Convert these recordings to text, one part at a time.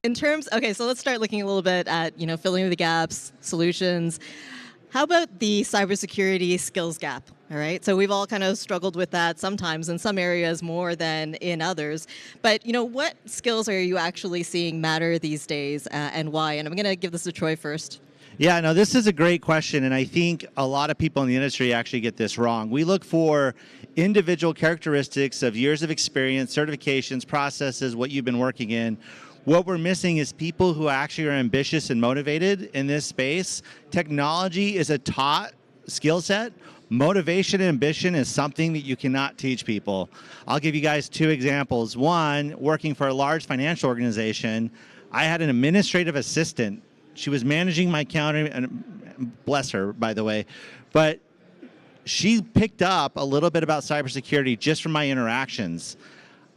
In terms, okay, so let's start looking a little bit at, filling the gaps, solutions. How about the cybersecurity skills gap? All right, so we've all kind of struggled with that sometimes in some areas more than in others. But what skills are you actually seeing matter these days, and why? And I'm going to give this to Troy first. Yeah, no, this is a great question, and I think a lot of people in the industry actually get this wrong. We look for individual characteristics of years of experience, certifications, processes, what you've been working in. What we're missing is people who actually are ambitious and motivated in this space. Technology is a taught skill set. Motivation and ambition is something that you cannot teach people. I'll give you guys two examples. One, working for a large financial organization, I had an administrative assistant. She was managing my counter, and bless her, by the way, but she picked up a little bit about cybersecurity just from my interactions.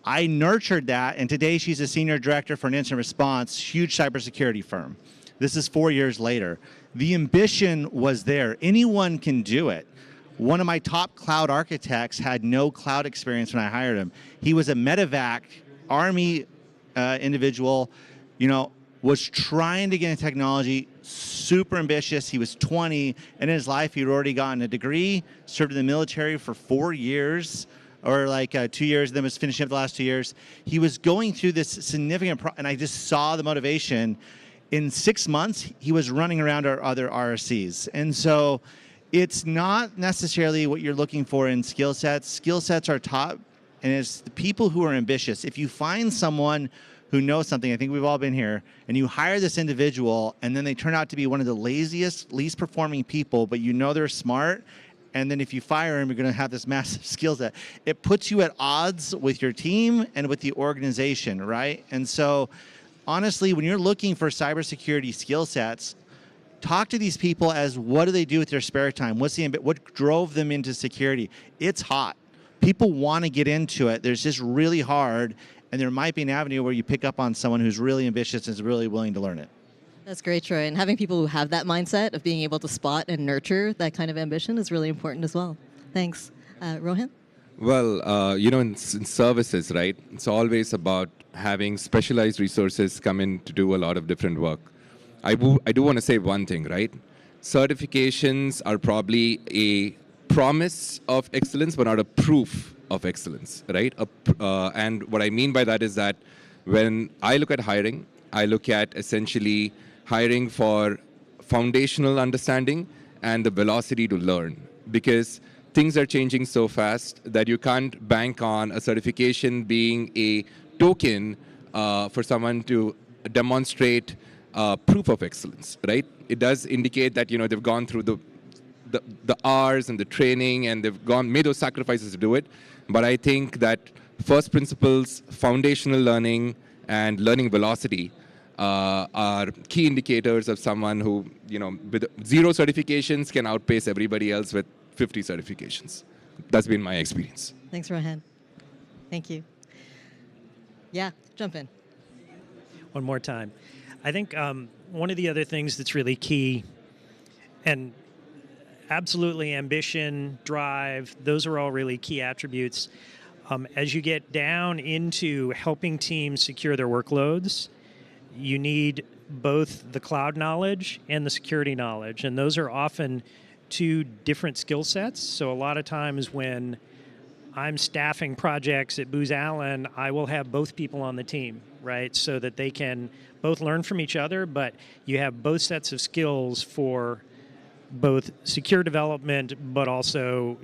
I nurtured that, and today she's a senior director for an incident response, huge cybersecurity firm. This is 4 years later. The ambition was there. Anyone can do it. One of my top cloud architects had no cloud experience when I hired him. He was a medevac Army individual, was trying to get into technology, super ambitious. He was 20, and in his life, he'd already gotten a degree, served in the military for 4 years, or like 2 years, then was finishing up the last 2 years. He was going through this significant, and I just saw the motivation. In 6 months, he was running around our other RSCs. And so it's not necessarily what you're looking for in skill sets. Skill sets are taught, and it's the people who are ambitious. If you find someone who knows something, I think we've all been here, and you hire this individual, and then they turn out to be one of the laziest, least performing people, but they're smart, and then if you fire him, you're going to have this massive skill set. It puts you at odds with your team and with the organization, right? And so, honestly, when you're looking for cybersecurity skill sets, talk to these people as what do they do with their spare time? What drove them into security? It's hot. People want to get into it. There's just really hard, and there might be an avenue where you pick up on someone who's really ambitious and is really willing to learn it. That's great, Troy. And having people who have that mindset of being able to spot and nurture that kind of ambition is really important as well. Thanks. Rohan? Well, in services, right, it's always about having specialized resources come in to do a lot of different work. I do want to say one thing, right? Certifications are probably a promise of excellence, but not a proof of excellence, right? And what I mean by that is that when I look at hiring, I look at essentially hiring for foundational understanding and the velocity to learn, because things are changing so fast that you can't bank on a certification being a token for someone to demonstrate proof of excellence, right? It does indicate that they've gone through the hours and the training, and they've made those sacrifices to do it. But I think that first principles, foundational learning, and learning velocity are key indicators of someone who, with 0 certifications can outpace everybody else with 50 certifications. That's been my experience. Thanks, Rohan. Thank you. Yeah, jump in. One more time. I think one of the other things that's really key, and absolutely ambition, drive, those are all really key attributes. As you get down into helping teams secure their workloads, you need both the cloud knowledge and the security knowledge, and those are often two different skill sets. So a lot of times when I'm staffing projects at Booz Allen, I will have both people on the team, right? So that they can both learn from each other, but you have both sets of skills for both secure development, but also,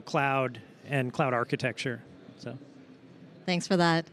cloud and cloud architecture. So, thanks for that.